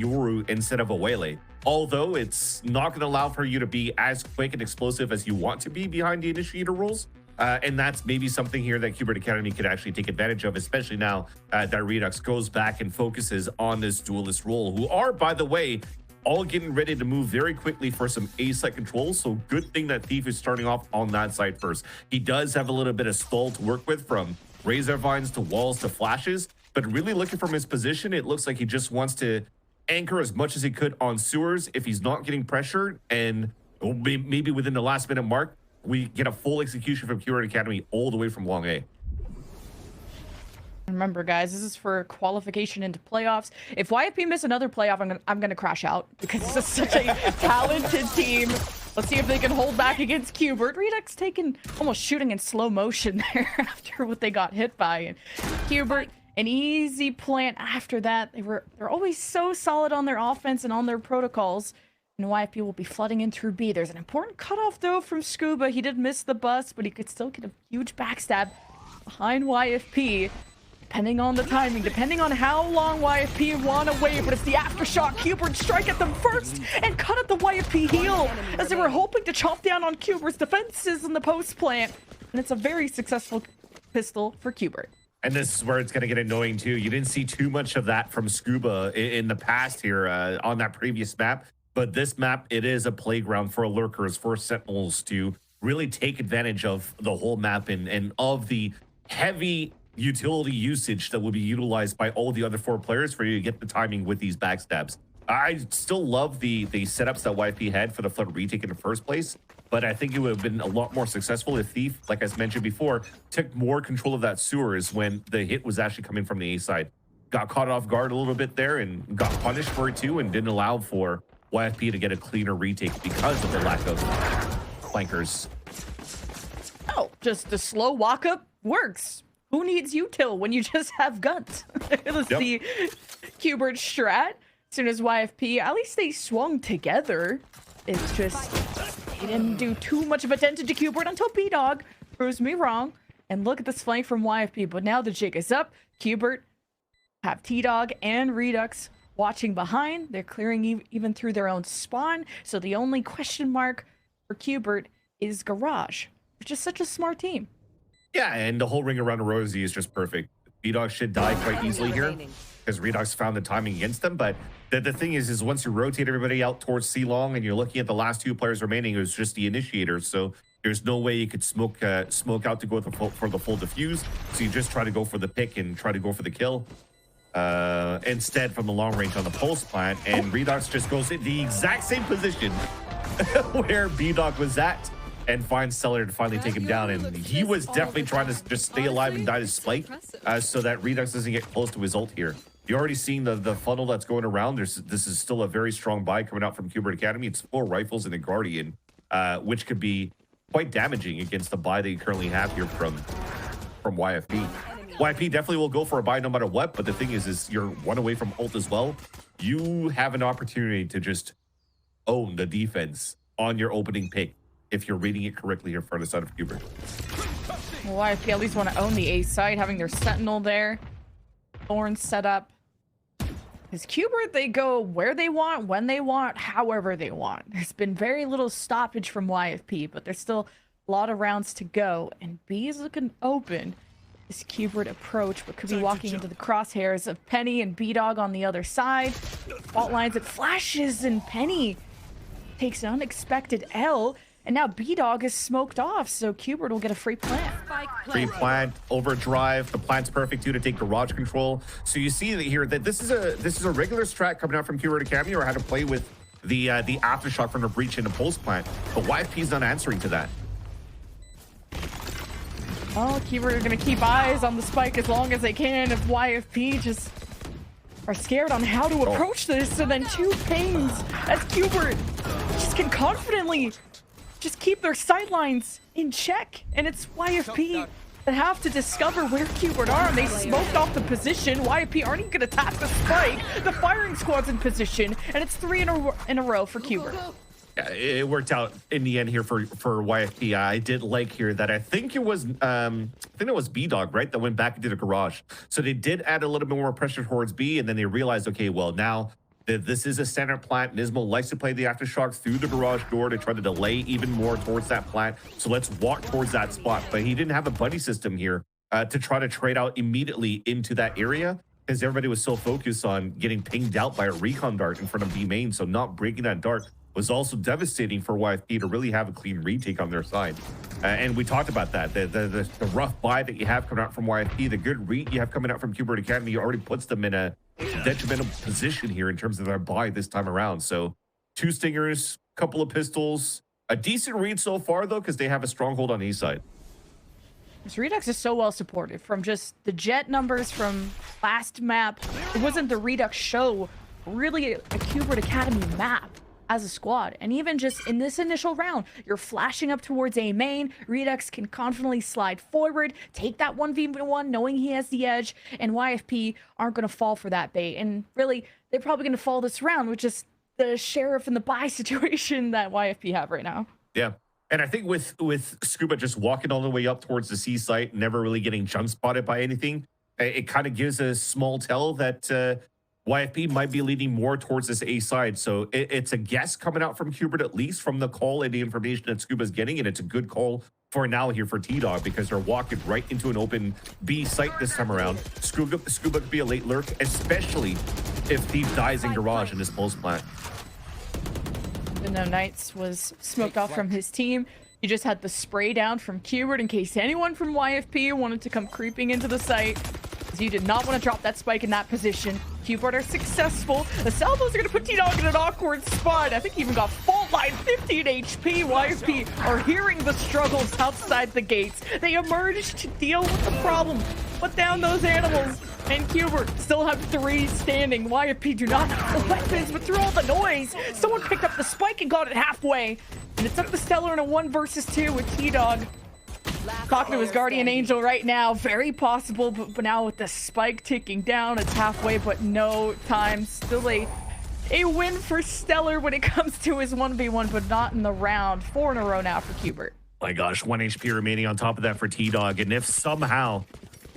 Yoru instead of a Wele. Although it's not going to allow for you to be as quick and explosive as you want to be behind the initiator roles. And that's maybe something here that Cubert Academy could actually take advantage of, especially now that Redux goes back and focuses on this duelist role, who are, by the way, all getting ready to move very quickly for some A-site control. So good thing that Thief is starting off on that side first. He does have a little bit of stall to work with, from razor vines to walls to flashes, but really looking from his position, it looks like he just wants to anchor as much as he could on sewers if he's not getting pressured, and maybe within the last minute mark, we get a full execution from Cubert Academy all the way from long A. Remember, guys, this is for qualification into playoffs. If YFP miss another playoff, I'm gonna crash out, because this is such a talented team. Let's see if they can hold back against Cubert. Redux taking almost shooting in slow motion there after what they got hit by, and Cubert an easy plant after that. They're always so solid on their offense and on their protocols. And YFP will be flooding in through B. There's an important cutoff, though, from Scuba. He did miss the bus, but he could still get a huge backstab behind YFP. Depending on the timing, depending on how long YFP want to wait, but it's the aftershock. Cubert strike at them first and cut at the YFP heel as they were hoping to chomp down on Cubert's defenses in the post plant. And it's a very successful pistol for Cubert. And this is where it's going to get annoying, too. You didn't see too much of that from Scuba in the past here on that previous map. But this map, it is a playground for lurkers, for sentinels to really take advantage of the whole map and of the heavy utility usage that will be utilized by all the other 4 players for you to get the timing with these backstabs. I still love the setups that YFP had for the flood retake in the first place, but I think it would have been a lot more successful if Thief, like I mentioned before, took more control of that sewers when the hit was actually coming from the A side. Got caught off guard a little bit there and got punished for it too, and didn't allow for YFP to get a cleaner retake because of the lack of flankers. Oh, just the slow walk-up works. Who needs util when you just have guns? Let's see Cubert strat. As soon as YFP, at least they swung together. It's just, they didn't do too much of attention to Cubert until B-Dog proves me wrong. And look at this flank from YFP, but now the jig is up. Cubert have T-Dog and Redux watching behind. They're clearing even through their own spawn. So the only question mark for Cubert is Garage, which is such a smart team. Yeah, and the whole ring around Rosie is just perfect. B-Dog should die quite easily here because Redux found the timing against them. But the thing is once you rotate everybody out towards C-Long and you're looking at the last 2 players remaining, it was just the initiators. So there's no way you could smoke out to go for the full defuse. So you just try to go for the pick and try to go for the kill. Instead, from the long range on the pulse plant, and Redux just goes in the exact same position where B-Dog was at, and finds Cellar to finally take him down. And he was definitely trying to just stay alive and die to spike so that Redux doesn't get close to his ult here. You're already seeing the funnel that's going around. This is still a very strong buy coming out from Cubert Academy. It's 4 rifles and a Guardian, which could be quite damaging against the buy that you currently have here from YFP. YFP definitely will go for a buy no matter what, but the thing is you're 1 away from ult as well. You have an opportunity to just own the defense on your opening pick if you're reading it correctly here for the side of Cubert. Well, YFP at least want to own the A side, having their sentinel there. Thorn set up. Because Cubert, they go where they want, when they want, however they want. There's been very little stoppage from YFP, but there's still a lot of rounds to go. And B is looking open. This Cubert approach, but could be walking into the crosshairs of Penny and B-Dog on the other side. Fault lines, it flashes, and Penny takes an unexpected L. And now B-Dog is smoked off, so Cubert will get a free plant. Free plant, overdrive. The plant's perfect too to take garage control. So you see here that this is a regular strat coming out from Cubert Academy, or how to play with the aftershock from the breach in the pulse plant. But YFP's not answering to that. Oh, Cubert are gonna keep eyes on the spike as long as they can. If YFP just are scared on how to approach this, so then 2 pings as Cubert just can confidently just keep their sidelines in check, and it's YFP that have to discover where Cubert are, and they smoked off the position. YFP aren't even gonna tap the spike. The firing squad's in position, and it's 3 in a row for Cubert. Yeah, it worked out in the end here for YFP. I did like here that I think it was B-Dog, right, that went back into the garage. So they did add a little bit more pressure towards B, and then they realized, okay, well, now This is a standard plant. Nismo likes to play the aftershock through the garage door to try to delay even more towards that plant. So let's walk towards that spot. But he didn't have a buddy system here to try to trade out immediately into that area, because everybody was so focused on getting pinged out by a recon dart in front of B main. So not breaking that dart was also devastating for YFP to really have a clean retake on their side. And we talked about that. The rough buy that you have coming out from YFP, the good read you have coming out from Cubert Academy already puts them in a detrimental position here in terms of their buy this time around. So 2 stingers, couple of pistols, a decent read so far though, because they have a stronghold on A side. This Redux is so well supported from just the jet numbers from last map. It wasn't the Redux show, really a Cubert Academy map as a squad. And even just in this initial round, you're flashing up towards A main. Redux can confidently slide forward, take that 1v1 knowing he has the edge, and YFP aren't going to fall for that bait. And really, they're probably going to fall this round, which is the sheriff and the buy situation that YFP have right now. Yeah. And I think with Scuba just walking all the way up towards the C site, never really getting jump spotted by anything, it kind of gives a small tell that YFP might be leaning more towards this A side. So it's a guess coming out from Cubert, at least from the call and the information that Scuba's getting. And it's a good call for now here for T-Dog, because they're walking right into an open B site this time around. Scuba could be a late lurk, especially if Thief dies in garage in this post plant. Even though Knights was smoked off from his team, he just had the spray down from Cubert in case anyone from YFP wanted to come creeping into the site. You did not want to drop that spike in that position. Cubert are successful. The salvos are going to put T-Dog in an awkward spot. I think he even got fault line 15 HP. YFP are hearing the struggles outside the gates. They emerged to deal with the problem. Put down those animals. And Cubert still have 3 standing. YFP do not have the weapons, but through all the noise, someone picked up the spike and got it halfway. And it's up to Stellar in a 1 versus 2 with T-Dog. Talking to his guardian angel right now, very possible, but now with the spike ticking down, it's halfway, but no time. Still a win for Stellar when it comes to his 1v1, but not in the round. 4 in a row now for Cubert. My gosh, 1 HP remaining on top of that for T-Dog. And if somehow,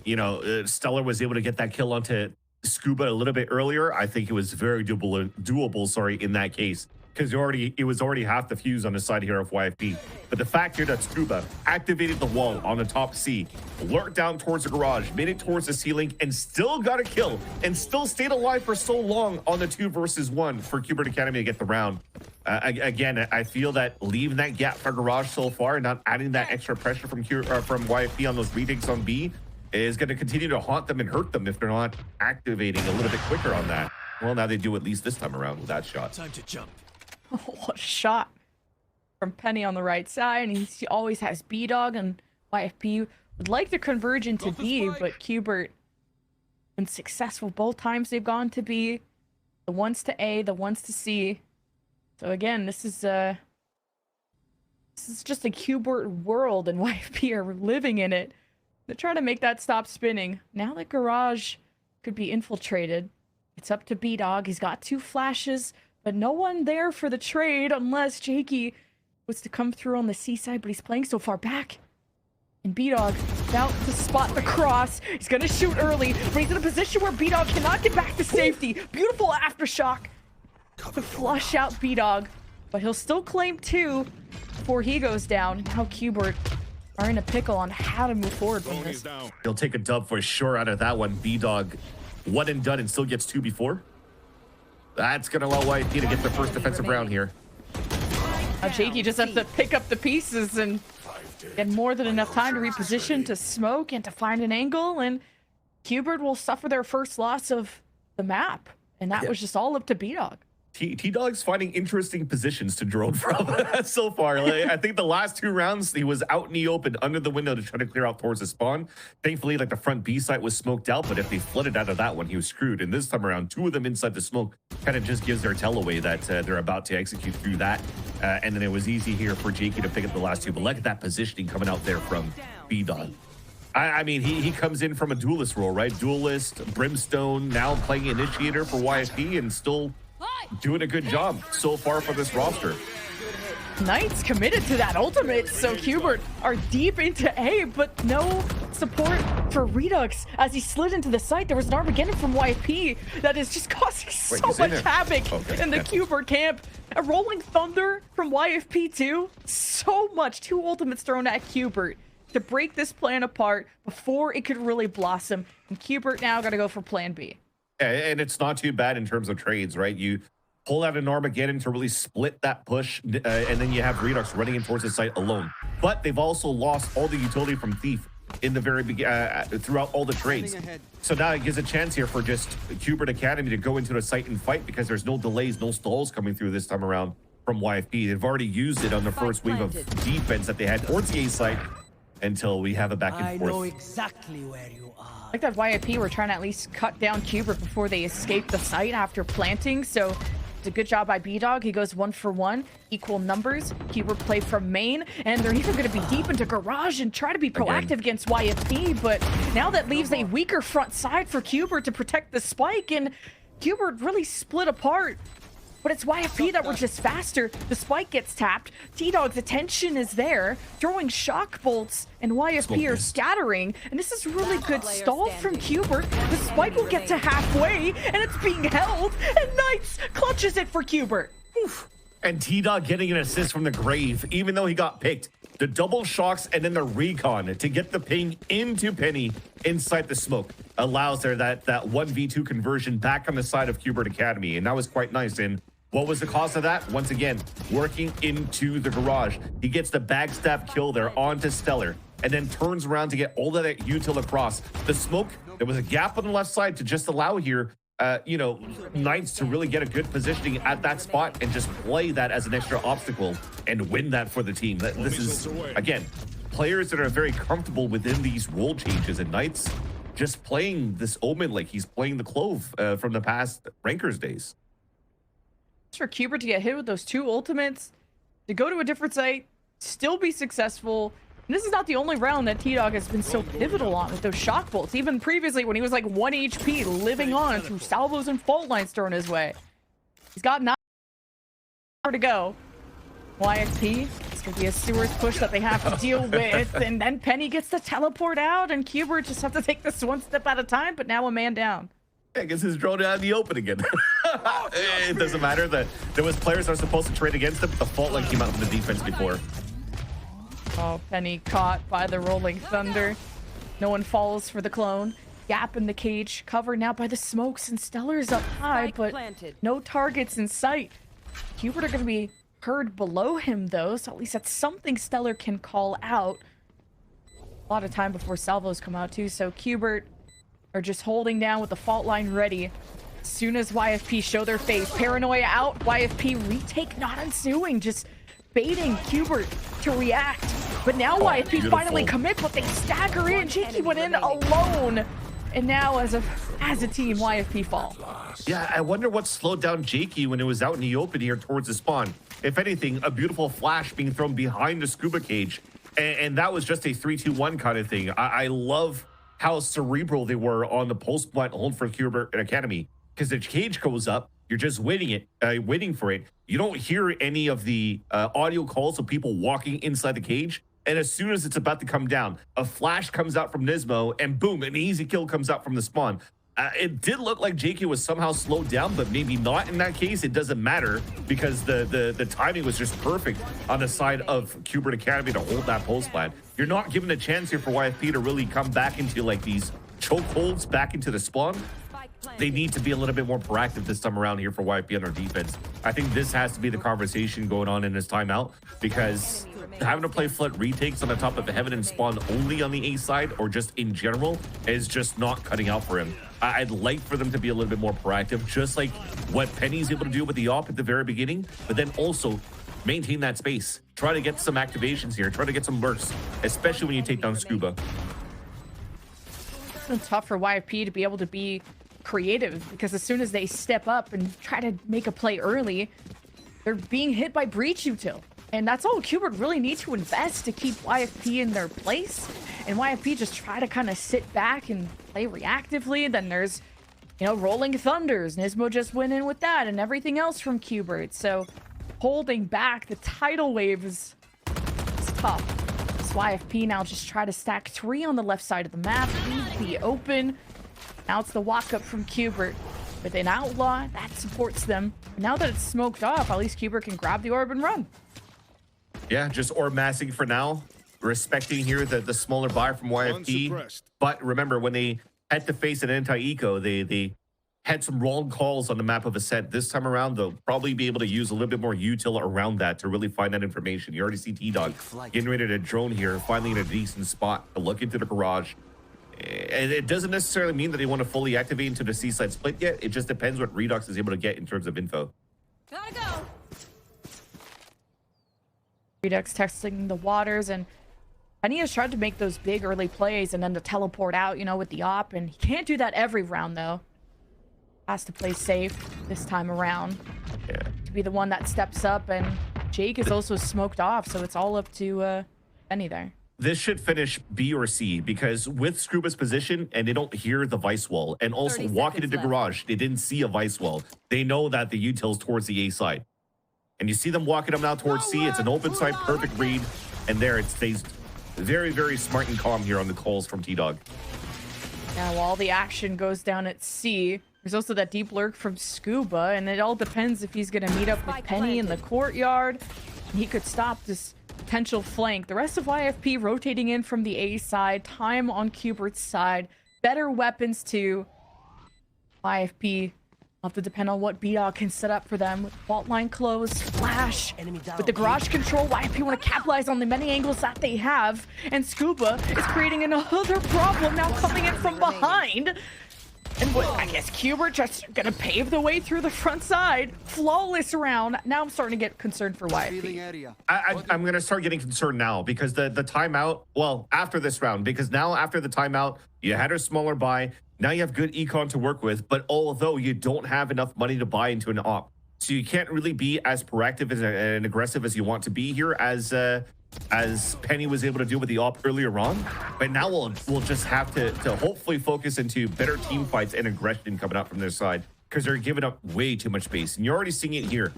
you know, Stellar was able to get that kill onto Scuba a little bit earlier, I think it was very doable, in that case. Because it was already half the fuse on the side here of YFP. But the fact here that Scuba activated the wall on the top C, lurked down towards the garage, made it towards the ceiling, and still got a kill, and still stayed alive for so long on the 2 versus 1 for Cubert Academy to get the round. Again, I feel that leaving that gap for garage so far, not adding that extra pressure from YFP on those retakes on B, is going to continue to haunt them and hurt them if they're not activating a little bit quicker on that. Well, now they do at least this time around with that shot. Time to jump. What a shot from Penny on the right side, and he always has B-Dog, and YFP would like to converge into B, but Cubert been successful both times they've gone to B. The ones to A, the ones to C. So again, this is just a Cubert world, and YFP are living in it. They're trying to make that stop spinning. Now that garage could be infiltrated, it's up to B-Dog. He's got 2 flashes. But no one there for the trade unless Jakey was to come through on the C side, but he's playing so far back. And B-Dog about to spot the cross. He's going to shoot early, but he's in a position where B-Dog cannot get back to safety. Beautiful aftershock to flush out B-Dog, but he'll still claim 2 before he goes down. Now Cubert are in a pickle on how to move forward from this. He'll take a dub for sure out of that one. B-Dog 1 and done and still gets 2 before. That's going to allow YFP to get the first defensive round here. Now Jakey just has to pick up the pieces and get more than enough time to reposition, to smoke, and to find an angle. And Cubert will suffer their first loss of the map. And that was just all up to B-Dog. T-Dog's finding interesting positions to drone from so far. Like, I think the last 2 rounds, he was out in the open under the window to try to clear out towards the spawn. Thankfully, like the front B site was smoked out, but if they flooded out of that one, he was screwed. And this time around, 2 of them inside the smoke kind of just gives their tell away that they're about to execute through that. And then it was easy here for Jakey to pick up the last 2. But look at that positioning coming out there from B-Dog. I mean, he comes in from a duelist role, right? Duelist, Brimstone, now playing Initiator for YFP, and still doing a good job so far for this roster. Knights committed to that ultimate, so Cubert are deep into A, but no support for Redux as he slid into the site. There was an Armageddon from YFP that is just causing so much havoc in the Cubert camp. A Rolling Thunder from YFP too. So much. 2 ultimates thrown at Cubert to break this plan apart before it could really blossom. And Cubert now got to go for plan B. Yeah, and it's not too bad in terms of trades, right? You pull out an Armageddon to really split that push, and then you have Redux running in towards the site alone. But they've also lost all the utility from Thief in the very throughout all the trades. So now it gives a chance here for just Cubert Academy to go into the site and fight, because there's no delays, no stalls coming through this time around from YFP. They've already used it on the first wave of defense that they had towards the A site until we have a back and forth. I know exactly where you are. Like that YFP were trying to at least cut down Cubert before they escape the site after planting. So it's a good job by B-Dog. He goes 1 for 1, equal numbers. Cubert play from main, and they're even going to be deep into garage and try to be proactive against YFP. But now that leaves a weaker front side for Cubert to protect the spike, and Cubert really split apart. But it's YFP that were just faster. The spike gets tapped. T-Dog's attention is there, throwing shock bolts, and YFP are scattering. And this is really good stall from Cubert. The spike will get to halfway, and it's being held. And Knights clutches it for Cubert. Oof. And T-Dog getting an assist from the grave, even though he got picked. The double shocks and then the recon to get the ping into Penny inside the smoke allows there that 1v2 conversion back on the side of Cubert Academy. And that was quite nice. And what was the cause of that? Once again, working into the garage. He gets the backstab kill there onto Stellar, and then turns around to get all of that util across. The smoke, there was a gap on the left side to just allow here, Knights to really get a good positioning at that spot and just play that as an extra obstacle and win that for the team. This is, again, players that are very comfortable within these role changes, and Knights just playing this Omen like he's playing the Clove from the past Rankers days. For Cubert to get hit with those 2 ultimates, to go to a different site, still be successful. And this is not the only round that T-Dog has been so pivotal on with those shock bolts. Even previously when he was like 1 HP, living on through salvos and fault lines thrown his way. He's got 9 more to go. YFP, it's going to be a sewers push that they have to deal with. And then Penny gets to teleport out, and Cubert just have to take this 1 step at a time, but now a man down. I guess his drone out in the open again. It doesn't matter that there was players that were supposed to trade against him, but the fault line came out from the defense before. Oh, Penny caught by the Rolling Thunder. No one falls for the clone. Gap in the cage, covered now by the smokes, and Stellar's up high, but no targets in sight. Cubert are going to be heard below him, though, so at least that's something Stellar can call out. A lot of time before salvos come out, too, so Cubert are just holding down with the fault line ready. As soon as YFP show their face, Paranoia out, YFP retake not ensuing, just baiting Cubert to react. But now YFP finally commit, but they stagger in. Jakey went in alone. And now as a team, YFP fall. Yeah, I wonder what slowed down Jakey when it was out in the open here towards the spawn. If anything, a beautiful flash being thrown behind the scuba cage. And that was just a 3-2-1 kind of thing. I love how cerebral they were on the post-plant hold for Cubert Academy, because the cage goes up, you're just waiting for it. You don't hear any of the audio calls of people walking inside the cage, and as soon as it's about to come down, a flash comes out from Nismo, and boom, an easy kill comes out from the spawn. It did look like JK was somehow slowed down, but maybe not in that case. It doesn't matter, because the timing was just perfect on the side of Cubert Academy to hold that post plant. You're not given a chance here for YFP to really come back into like these chokeholds back into the spawn. They need to be a little bit more proactive this time around here for YFP on their defense. I think this has to be the conversation going on in this timeout, because having to play flood retakes on the top of the heaven and spawn only on the A side, or just in general, is just not cutting out for him. I'd like for them to be a little bit more proactive, just like what Penny's able to do with the op at the very beginning, but then also maintain that space. Try to get some activations here, try to get some bursts, especially when you take down Scuba. It's been tough for YFP to be able to be creative, because as soon as they step up and try to make a play early, they're being hit by breach util. And that's all Cubert really needs to invest to keep YFP in their place. And YFP just try to kind of sit back and play reactively. Then there's, you know, Rolling Thunders. Nismo just went in with that and everything else from Cubert. So holding back the tidal wave is tough. YFP now just try to stack 3 on the left side of the map. Leave B open. Now it's the walk up from Cubert with an outlaw that supports them. Now that it's smoked off, at least Cubert can grab the orb and run. Yeah, just orb massing for now. Respecting here the smaller buy from YFP. But remember, when they had to face an anti-eco, they had some wrong calls on the map of Ascent. This time around, they'll probably be able to use a little bit more util around that to really find that information. You already see T-Dog getting ready to drone here, finally in a decent spot to look into the garage. And it doesn't necessarily mean that they want to fully activate into the seaside split yet. It just depends what Redux is able to get in terms of info. Gotta go. Redux testing the waters, and Penny has tried to make those big early plays and then to teleport out, you know, with the op, and he can't do that every round, though. Has to play safe this time around. Yeah. To be the one that steps up, and Jake is also smoked off, so it's all up to Penny there. This should finish B or C, because with Scuba's position, and they don't hear the vice wall, and also walking into garage, they didn't see a vice wall. They know that the util's towards the A side. And you see them walking up now towards C. It's an open side, perfect read. And there it stays very, very smart and calm here on the calls from T-Dog. Now, while the action goes down at C, there's also that deep lurk from Scuba, and it all depends if he's going to meet up with Penny in the courtyard. He could stop this potential flank. The rest of YFP rotating in from the A side, time on Cubert's side, better weapons too. YFP will have to depend on what B-Dog can set up for them with fault line closed, flash. With the garage control, YFP want to capitalize on the many angles that they have, and Scuba is creating another problem now coming in from behind. And what, I guess Cubert just gonna pave the way through the front side. Flawless round. Now I'm starting to get concerned for YFP. I'm gonna start getting concerned now, because the timeout, well, after this round, because now after the timeout, you had a smaller buy. Now you have good econ to work with, but although you don't have enough money to buy into an op, so you can't really be as proactive and aggressive as you want to be here as Penny was able to do with the op earlier on. But now we'll just have to hopefully focus into better team fights and aggression coming out from their side, because they're giving up way too much space. And you're already seeing it here.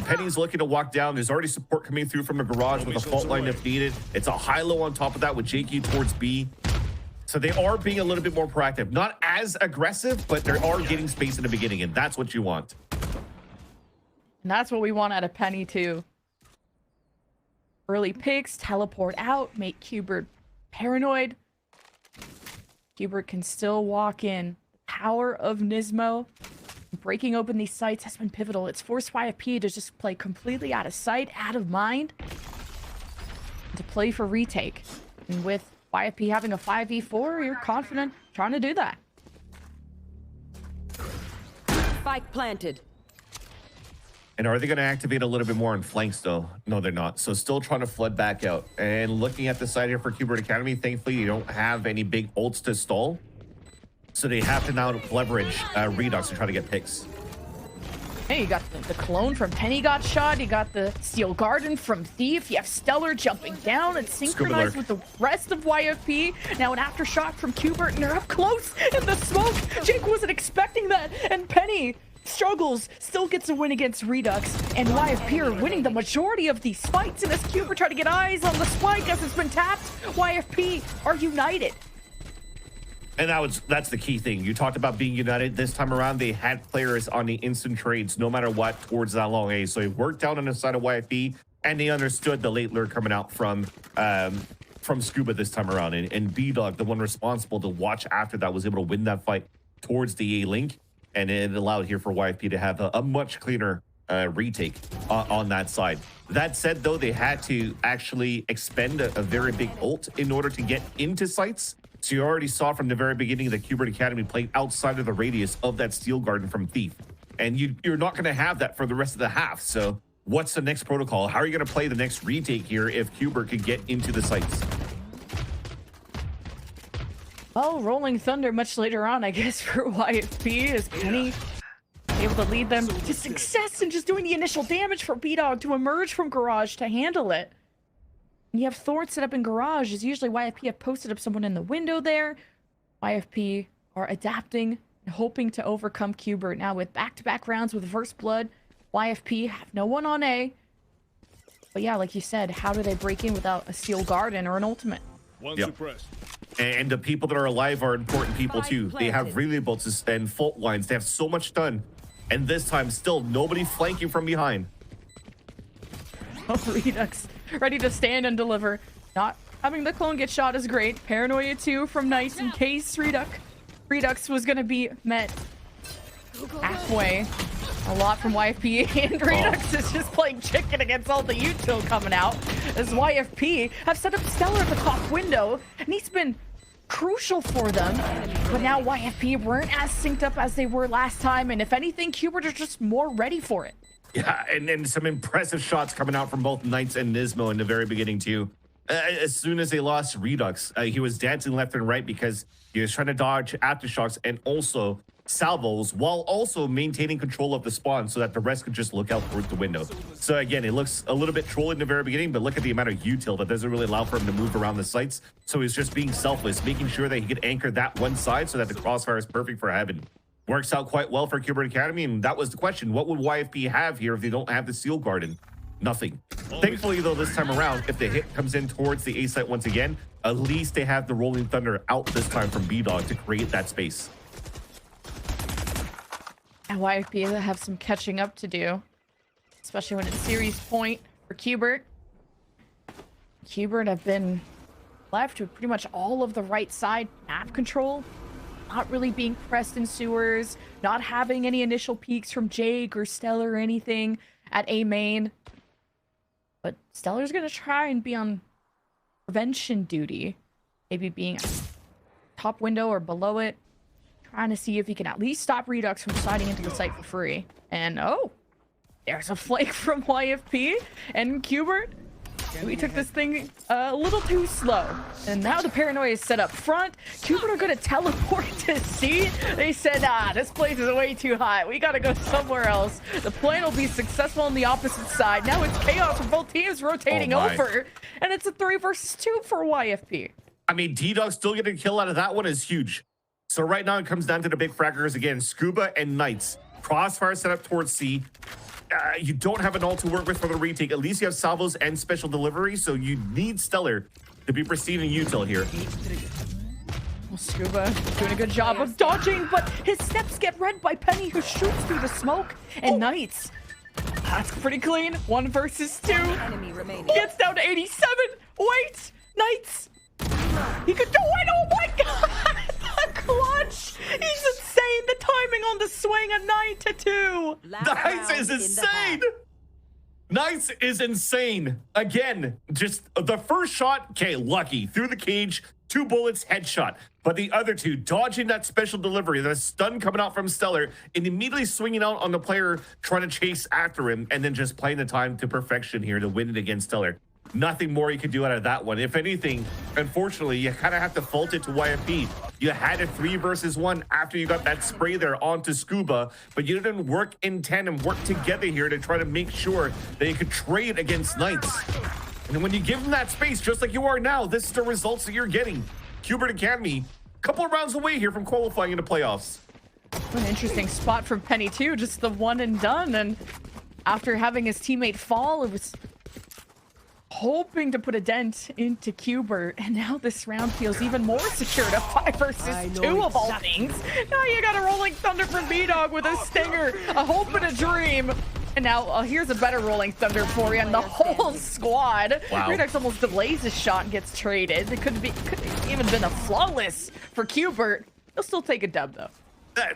Penny's looking to walk down. There's already support coming through from the garage with a fault line if needed. It's a high-low on top of that with JQ towards B. So they are being a little bit more proactive. Not as aggressive, but they are getting space in the beginning, and that's what you want. And that's what we want out of Penny too. Early picks, teleport out, make Cubert paranoid. Cubert can still walk in. The power of Nismo breaking open these sites has been pivotal. It's forced YFP to just play completely out of sight, out of mind, to play for retake. And with YFP having a 5v4, you're confident trying to do that. Spike planted. And are they going to activate a little bit more on flanks, though? No, they're not. So still trying to flood back out. And looking at the side here for Cubert Academy, thankfully, you don't have any big ults to stall. So they have to now leverage Redux to try to get picks. Hey, you got the clone from Penny got shot. You got the Steel Garden from Thief. You have Stellar jumping down and synchronized with the rest of YFP. Now an aftershock from Cubert, and they're up close in the smoke. Jake wasn't expecting that, and Penny struggles, still gets a win against Redux, and YFP are winning the majority of these fights. And as Cubert try to get eyes on the spike as it's been tapped, YFP are united. And that's the key thing. You talked about being united. This time around, they had players on the instant trades, no matter what, towards that long A. So it worked out on the side of YFP, and they understood the late lure coming out from Scuba this time around. And B-Dog, the one responsible to watch after that, was able to win that fight towards the A link, and it allowed here for YFP to have a much cleaner retake on that side. That said, though, they had to actually expend a very big ult in order to get into sites. So you already saw from the very beginning that Cubert Academy played outside of the radius of that Steel Garden from Thief. And you're not going to have that for the rest of the half. So what's the next protocol? How are you going to play the next retake here if Cubert can get into the sites? Well, Rolling Thunder much later on, I guess, for YFP, is Penny able to lead them to success and just doing the initial damage for B-Dog to emerge from Garage to handle it. And you have Thorn set up in Garage, as usually YFP have posted up someone in the window there. YFP are adapting and hoping to overcome Cubert. Now with back-to-back rounds with First Blood, YFP have no one on A. But yeah, like you said, how do they break in without a steel garden or an ultimate? One Yep. suppressed. And the people that are alive are important people too. They have relay bolts and fault lines. They have so much done. And this time, still nobody flanking from behind. Oh, Redux ready to stand and deliver. Not having the clone get shot is great. Paranoia 2 from Knights in case Redux was going to be met halfway. A lot from YFP, and Redux is just playing chicken against all the util coming out, as YFP have set up Stellar at the top window, and he's been crucial for them. But now YFP weren't as synced up as they were last time, and if anything, Cubert are just more ready for it. Yeah, and some impressive shots coming out from both Knights and Nismo in the very beginning too. As soon as they lost Redux, he was dancing left and right because he was trying to dodge aftershocks and also salvos while also maintaining control of the spawn so that the rest could just look out towards the window. So again, it looks a little bit trolly in the very beginning, but look at the amount of util that doesn't really allow for him to move around the sites. So he's just being selfless, making sure that he could anchor that one side so that the crossfire is perfect for heaven. Works out quite well for Cubert Academy, and that was the question. What would YFP have here if they don't have the Seal Garden? Nothing. Thankfully, though, this time around, if the hit comes in towards the A site once again, at least they have the Rolling Thunder out this time from B-Dog to create that space. And YFP have some catching up to do, especially when it's series point for Cubert. Cubert have been left with pretty much all of the right side map control, not really being pressed in sewers, not having any initial peaks from Jake or Stellar or anything at A main. But Stellar's gonna try and be on prevention duty, maybe being top window or below it, trying to see if he can at least stop Redux from sliding into the site for free. And oh, there's a flake from YFP and Cubert. We took this thing a little too slow. And now the paranoia is set up front. Cubert are going to teleport to C. They said, this place is way too high. We got to go somewhere else. The plan will be successful on the opposite side. Now it's chaos for both teams rotating over. And it's a 3 versus 2 for YFP. I mean, D-Dog still getting a kill out of that one is huge. So right now it comes down to the big fraggers again. Scuba and Knights. Crossfire set up towards C. You don't have an ult to work with for the retake. At least you have salvos and special delivery, so you need Stellar to be pristine and util here. Well, Scuba doing a good job of dodging, but his steps get read by Penny, who shoots through the smoke. And Knights, that's pretty clean. 1 versus 2. Enemy remaining. Gets down to 87. Wait, Knights. He could do it. Oh my god. The clutch. He's insane. The timing on the swing at 9-2. Knights is insane. Knights is insane. Again, just the first shot, okay, lucky. Through the cage, 2 bullets, headshot. But the other 2, dodging that special delivery, the stun coming out from Stellar, and immediately swinging out on the player trying to chase after him, and then just playing the time to perfection here to win it against Stellar. Nothing more you can do out of that one. If anything, unfortunately, you kind of have to fault it to YFP. You had a 3 versus 1 after you got that spray there onto Scuba, but you didn't work in tandem, work together here to try to make sure that you could trade against Knights. And when you give them that space, just like you are now, this is the results that you're getting. Cubert Academy, a couple of rounds away here from qualifying into playoffs. An interesting spot from Penny too, just the one and done. And after having his teammate fall, it was hoping to put a dent into Cubert, and now this round feels even more secure to 5 versus 2 of all things. Now you got a Rolling Thunder from B-Dog with a stinger, a hope and a dream. And now here's a better Rolling Thunder for you and the whole squad. Wow. Redux almost delays his shot and gets traded. It could even been a flawless for Cubert. He'll still take a dub though.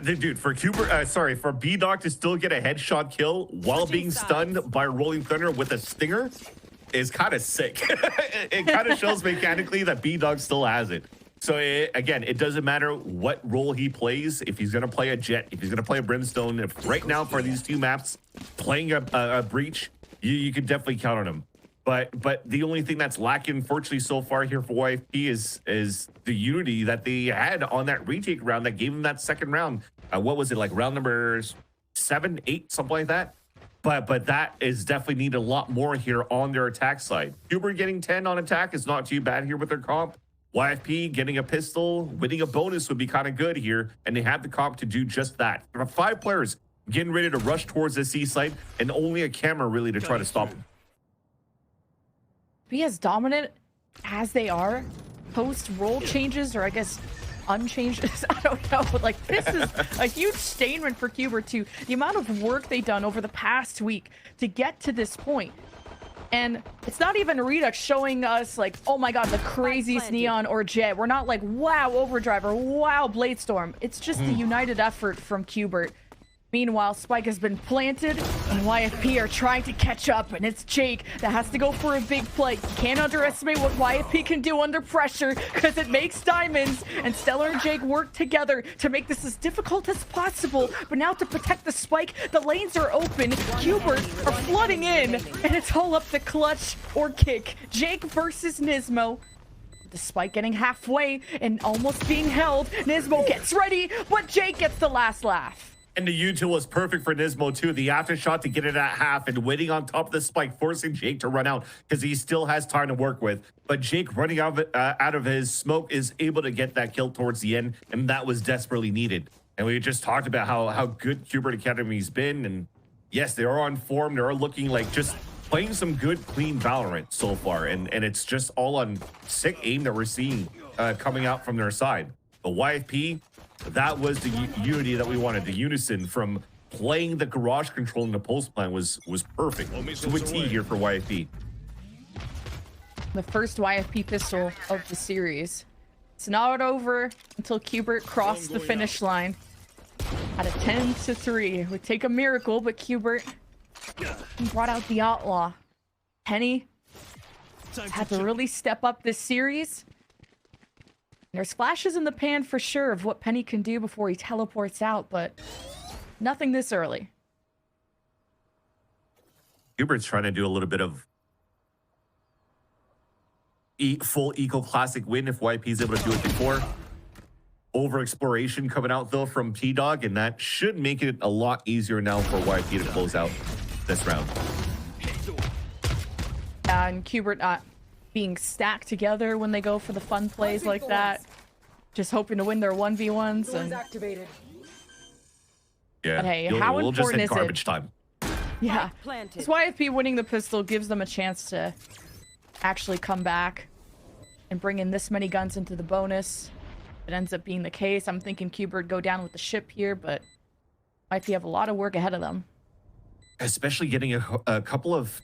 Dude, for Cubert, for B-Dog to still get a headshot kill while being stunned by Rolling Thunder with a stinger is kind of sick. It kind of shows mechanically that B-Dog still has it. So again, it doesn't matter what role he plays. If he's going to play a Jet, if he's going to play a Brimstone, if right now for these 2 maps, playing a Breach, you can definitely count on him. But the only thing that's lacking, unfortunately, so far here for YFP is the unity that they had on that retake round that gave them that second round. What was it, like round number 7, 8, something like that? But that is definitely needed a lot more here on their attack side. Cubert getting 10 on attack is not too bad here with their comp. YFP getting a pistol, winning a bonus would be kind of good here, and they have the comp to do just that. There are 5 players getting ready to rush towards the C site, and only a camera really to try to stop them. be as dominant as they are post role changes, or I guess unchanged. I don't know, but like this is a huge statement for Cubert too. The amount of work they've done over the past week to get to this point. And it's not even Redux showing us like, oh my god, the craziest Neon or Jet. We're not like, wow, Overdrive or wow, Bladestorm. It's just the united effort from Cubert. Meanwhile, Spike has been planted, and YFP are trying to catch up, and it's Jake that has to go for a big play. You can't underestimate what YFP can do under pressure, because it makes diamonds, and Stellar and Jake work together to make this as difficult as possible. But now to protect the Spike, the lanes are open, Cubert are flooding in, and it's all up to clutch or kick. Jake versus Nismo. The Spike getting halfway and almost being held. Nismo gets ready, but Jake gets the last laugh. And the U2 was perfect for Nismo too. The aftershot to get it at half and waiting on top of the Spike, forcing Jake to run out because he still has time to work with. But Jake running out of his smoke is able to get that kill towards the end, and that was desperately needed. And we just talked about how good Cubert Academy's been, and yes, they are on form. They are looking like just playing some good, clean Valorant so far, and it's just all on sick aim that we're seeing coming out from their side. The YFP, that was the unity that we wanted. The unison from playing the garage control in the post plan was perfect. To a T here for YFP. The first YFP pistol of the series. It's not over until Cubert crossed the finish line. At a 10-3. It would take a miracle, but Cubert brought out the Outlaw. Penny had to really step up this series. There's flashes in the pan for sure of what Penny can do before he teleports out, but nothing this early. Cubert's trying to do a little bit of full eco classic win if YP is able to do it before. Over exploration coming out though from T-Dog, and that should make it a lot easier now for YP to close out this round. And Cubert not being stacked together when they go for the fun plays like that. Just hoping to win their 1v1s. And yeah, but hey, how we'll just important hit is garbage it? time. Yeah, this YFP winning the pistol gives them a chance to actually come back and bring in this many guns into the bonus. It ends up being the case. I'm thinking Cubert go down with the ship here, but YFP have a lot of work ahead of them. Especially getting a couple of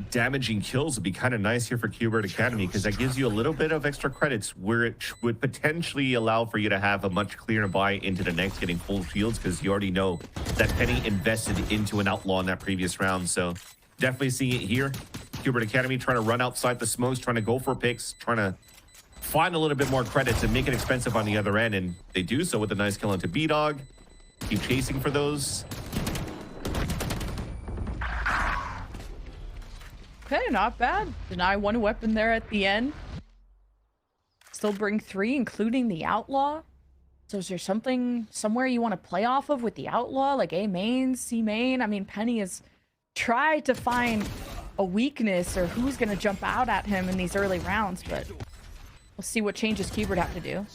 damaging kills would be kind of nice here for Cubert Academy, because that gives you a little bit of extra credits where it would potentially allow for you to have a much clearer buy into the next, getting full shields, because you already know that Penny invested into an Outlaw in that previous round. So definitely seeing it here. Cubert Academy trying to run outside the smokes, trying to go for picks, trying to find a little bit more credits and make it expensive on the other end, and they do so with a nice kill into B-Dog. Keep chasing for those. Okay, not bad. Deny one weapon there at the end. Still bring 3, including the Outlaw. So is there something somewhere you want to play off of with the Outlaw, like A main, C main? I mean, Penny has tried to find a weakness or who's going to jump out at him in these early rounds, but we'll see what changes Cubert have to do.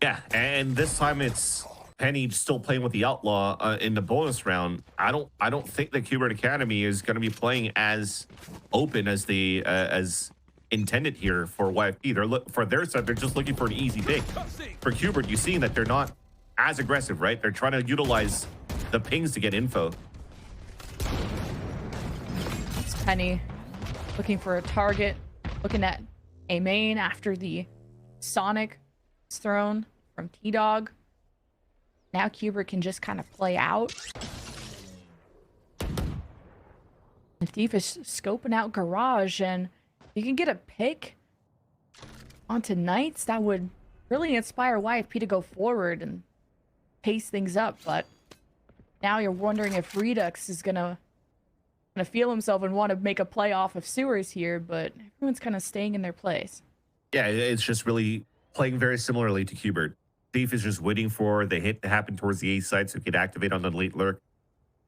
Yeah, and this time it's Penny still playing with the Outlaw in the bonus round. I don't think that Cubert Academy is going to be playing as open as the as intended here for YFP. They're for their side, they're just looking for an easy pick. For Cubert, you see that they're not as aggressive, right? They're trying to utilize the pings to get info. It's Penny looking for a target, looking at A main after the Sonic is thrown from T-Dog. Now Cubert can just kind of play out. And Thief is scoping out Garage, and you can get a pick onto Knights. That would really inspire YFP to go forward and pace things up. But now you're wondering if Redux is gonna feel himself and want to make a play off of Sewers here, but everyone's kind of staying in their place. Yeah, it's just really playing very similarly to Cubert. Thief is just waiting for the hit to happen towards the A side so he could activate on the late lurk.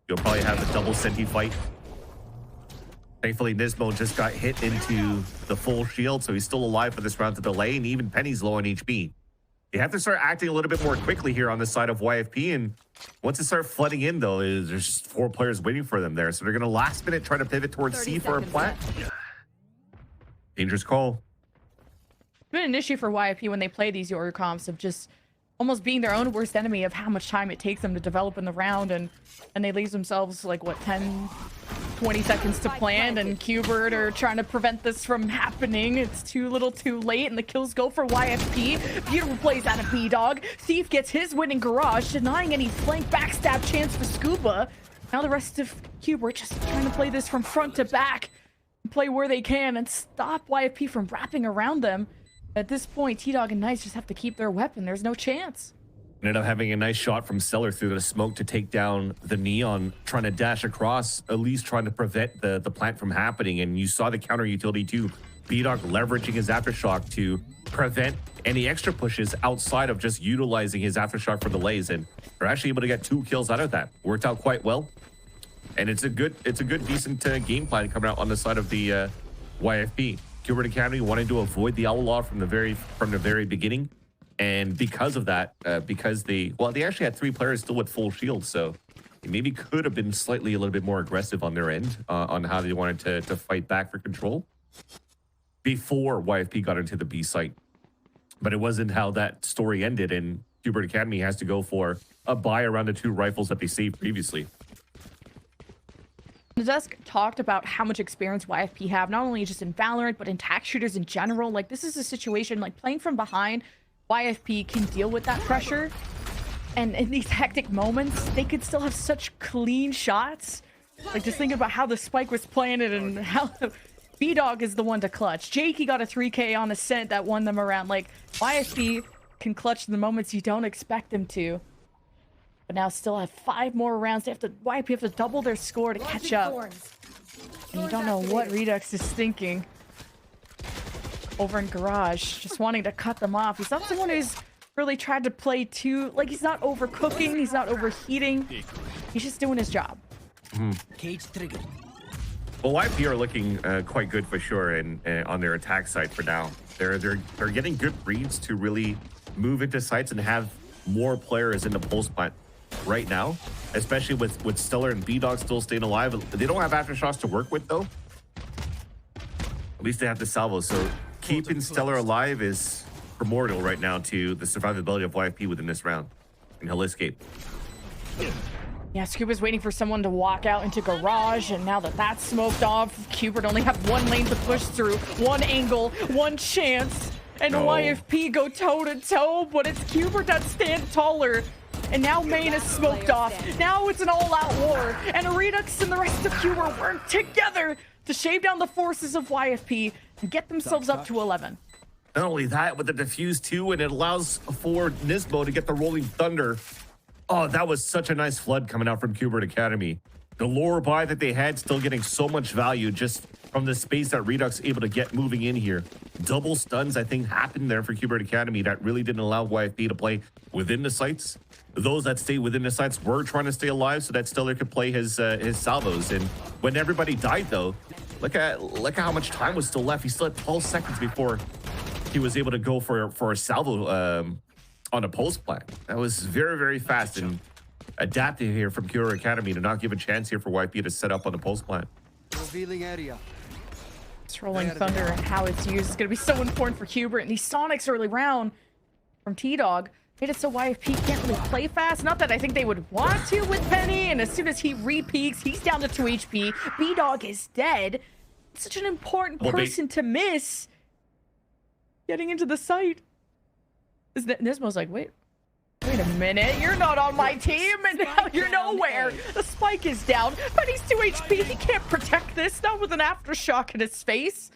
You'll probably have a double Senti fight. Thankfully, Nismo just got hit into the full shield, so he's still alive for this round to delay, and even Penny's low on HP. You have to start acting a little bit more quickly here on the side of YFP, and once it starts flooding in, though, there's just 4 players waiting for them there, so they're going to last minute try to pivot towards C for a plant. Dangerous call. It's been an issue for YFP when they play these Yoru comps of just almost being their own worst enemy of how much time it takes them to develop in the round, and they leave themselves like what 10-20 seconds to plan, and Cubert are trying to prevent this from happening. It's too little too late, and the kills go for YFP. Beautiful plays out of B-Dog. Thief gets his win in Garage, denying any flank backstab chance for Scuba. Now the rest of Cubert just trying to play this from front to back, play where they can and stop YFP from wrapping around them. At this point, T-Dog and Nice just have to keep their weapon. There's no chance. Ended up having a nice shot from Stellar through the smoke to take down the Neon, trying to dash across, at least trying to prevent the plant from happening. And you saw the counter utility too. B-Dog leveraging his Aftershock to prevent any extra pushes outside of just utilizing his Aftershock for delays. And they're actually able to get 2 kills out of that. Worked out quite well. And it's a good decent game plan coming out on the side of the YFP. Cubert Academy wanting to avoid the Outlaw from the very beginning, and because of that, because they actually had 3 players still with full shields, so they maybe could have been slightly a little bit more aggressive on their end on how they wanted to fight back for control before YFP got into the B site. But it wasn't how that story ended, and Cubert Academy has to go for a buy around the 2 rifles that they saved previously. Nadesk talked about how much experience YFP have, not only just in Valorant, but in tac shooters in general. Like, this is a situation, like, playing from behind, YFP can deal with that pressure. And in these hectic moments, they could still have such clean shots. Like, just think about how the spike was planted and how B-Dog is the one to clutch. Jakey got a 3K on Ascent that won them around. Like, YFP can clutch in the moments you don't expect them to. But now still have 5 more rounds. YFP have to double their score to catch up. And you don't know what Redux is thinking over in Garage, just wanting to cut them off. He's not someone who's really tried to play too, like, he's not overcooking, he's not overheating. He's just doing his job. Cage trigger. Well, YFP are looking quite good for sure, and on their attack side for now. They're getting good reads to really move into sites and have more players in the pulse plant right now, especially with Stellar and B-Dog still staying alive. They don't have Aftershocks to work with though. At least they have the salvos, so keeping Stellar alive is primordial right now to the survivability of YFP within this round, and he'll escape. Yeah, Scuba's waiting for someone to walk out into Garage, and now that that's smoked off, Cubert only have 1 lane to push through, 1 angle, 1 chance, and No. YFP go toe-to-toe, but it's Cubert that stands taller. And now main is smoked off. Now it's an all-out war, and Redux and the rest of Cubert work together to shave down the forces of YFP and get themselves up to 11. Not only that, with the defuse too, and it allows for Nismo to get the Rolling Thunder. Oh, that was such a nice flood coming out from Cubert Academy. The lower buy that they had still getting so much value just from the space that Redux able to get moving in here. Double stuns, I think, happened there for Cubert Academy that really didn't allow YFP to play within the sites. Those that stay within the sites were trying to stay alive so that Stellar could play his salvos. And when everybody died, though, look at how much time was still left. He still had 12 seconds before he was able to go for a salvo on a post plant. That was very, very fast and adaptive here from Cubert Academy to not give a chance here for YP to set up on the post plant. Revealing area. This Rolling Thunder and how it's used is going to be so important for Cubert. And these Sonics early round from T-Dog made it so YFP can't really play fast. Not that I think they would want to with Penny. And as soon as he re-peaks, he's down to 2 HP. B-Dog is dead. Such an important person to miss. Getting into the site. Nismo's like, wait a minute, you're not on my team, and now you're nowhere. The spike is down, but he's 2 HP. He can't protect this, not with an Aftershock in his face.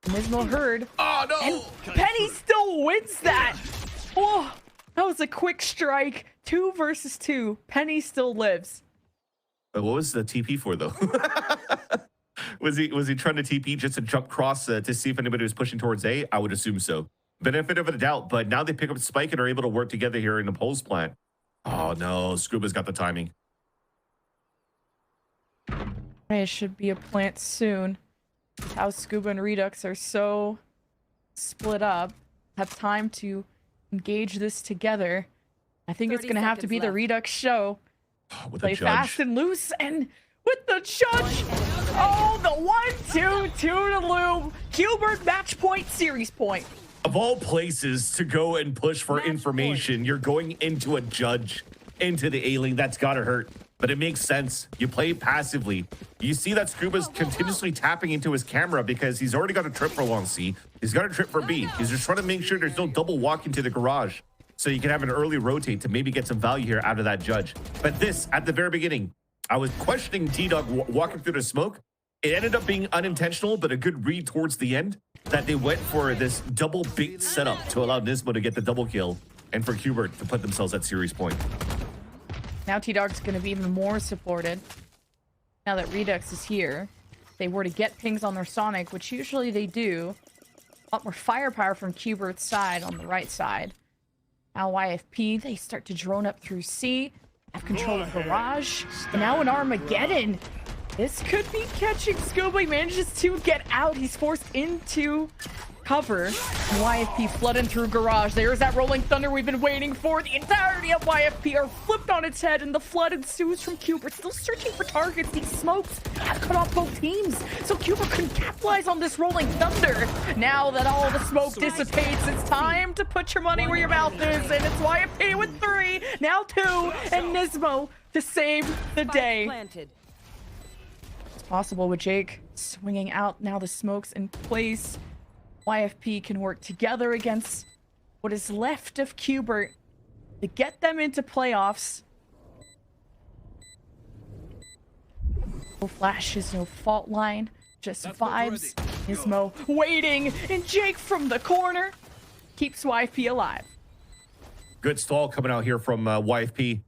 Nismo heard. Oh, no! And Penny still wins that. Oh, that was a quick strike. 2 versus 2. Penny still lives. What was the TP for, though? Was he trying to TP just to jump cross to see if anybody was pushing towards A? I would assume so. Benefit of a doubt, but now they pick up Spike and are able to work together here in the post plant. Oh no, Scuba's got the timing. It should be a plant soon. How Scuba and Redux are so split up, have time to engage this together. I think it's going to have to be the Redux show. With Play fast and loose, and with the judge. Oh, the 1-2 to loop. Cubert match point, series point. Of all places to go and push for Match information, you're going into a judge, into the A-Lane. That's gotta hurt. But it makes sense. You play passively. You see that Scuba's continuously tapping into his camera because he's already got a trip for long C. He's got a trip for B. He's just trying to make sure there's no double walk into the garage so you can have an early rotate to maybe get some value here out of that judge. But this, at the very beginning, I was questioning T-Dog walking through the smoke. It ended up being unintentional, but a good read towards the end that they went for this double bait setup to allow Nismo to get the double kill and for Cubert to put themselves at series point. Now T-Dog's going to be even more supported. Now that Redux is here, if they were to get pings on their Sonic, which usually they do. A lot more firepower from Cubert's side on the right side. Now YFP, they start to drone up through C, have control of Garage, and now an Armageddon. This could be catching Scuba. He manages to get out. He's forced into cover. YFP flooding through Garage. There's that rolling thunder we've been waiting for. The entirety of YFP are flipped on its head, and the flood ensues from Cubert. Still searching for targets. These smokes have cut off both teams, so Cubert can capitalize on this rolling thunder. Now that all the smoke dissipates, it's time to put your money where your mouth is, and it's YFP with 3, now 2, and Nismo to save the day. Planted. Possible with Jake swinging out. Now the smoke's in place. YFP can work together against what is left of Cubert to get them into playoffs. No flashes, no fault line, just vibes. Nismo waiting, and Jake from the corner keeps YFP alive. Good stall coming out here from YFP.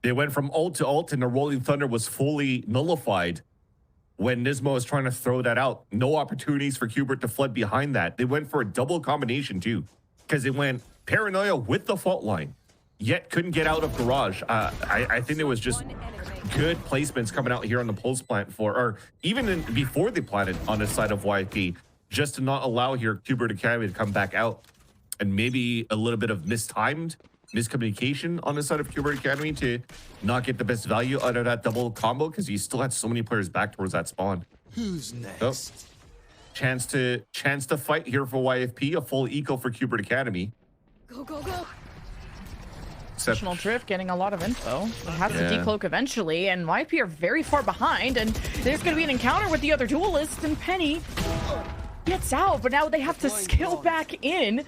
They went from ult to ult, and the rolling thunder was fully nullified when Nismo was trying to throw that out. No opportunities for Cubert to flood behind that. They went for a double combination too, because it went paranoia with the fault line, yet couldn't get out of Garage. I think it was just good placements coming out here on the pulse plant for, or even before they planted on the side of YFP, just to not allow here Cubert Academy to come back out. And maybe a little bit of miscommunication on the side of Cubert Academy to not get the best value out of that double combo, because you still had so many players back towards that spawn. Who's next? So, chance to fight here for YFP, a full eco for Cubert Academy. Go, go, go. Except, Additional drift getting a lot of info. It has to decloak eventually, and YFP are very far behind, and there's going to be an encounter with the other duelist, and Penny gets out, but now they have to scale back in.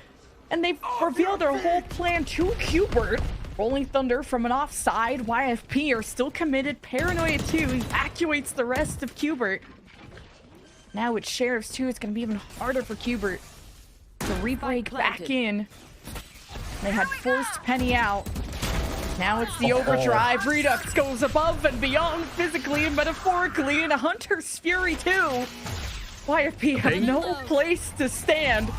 And they've revealed their whole plan to Cubert. Rolling thunder from an offside. YFP are still committed. Paranoia 2 evacuates the rest of Cubert. Now with Sheriffs 2, it's going to be even harder for Cubert to re-break back in. They had forced Penny out. Now it's the overdrive. Redux goes above and beyond physically and metaphorically in a Hunter's Fury 2. YFP have no place to stand.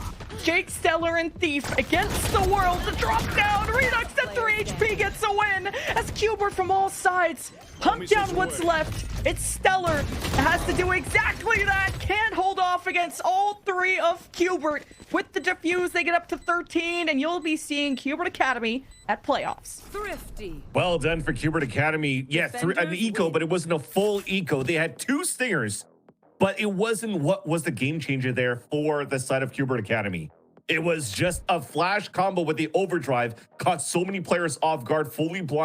Jake, Stellar, and Thief against the world. The drop down. Redux at 3 HP gets a win as Cubert from all sides hunt down what's left. It's Stellar. It has to do exactly that. Can't hold off against all 3 of Cubert. With the defuse, they get up to 13, and you'll be seeing Cubert Academy at playoffs. Thrifty. well done for Cubert Academy. Yeah, an eco, but it wasn't a full eco. They had 2 stingers, but it wasn't what was the game changer there for the side of Cubert Academy. It was just a flash combo with the overdrive, caught so many players off guard, fully blind.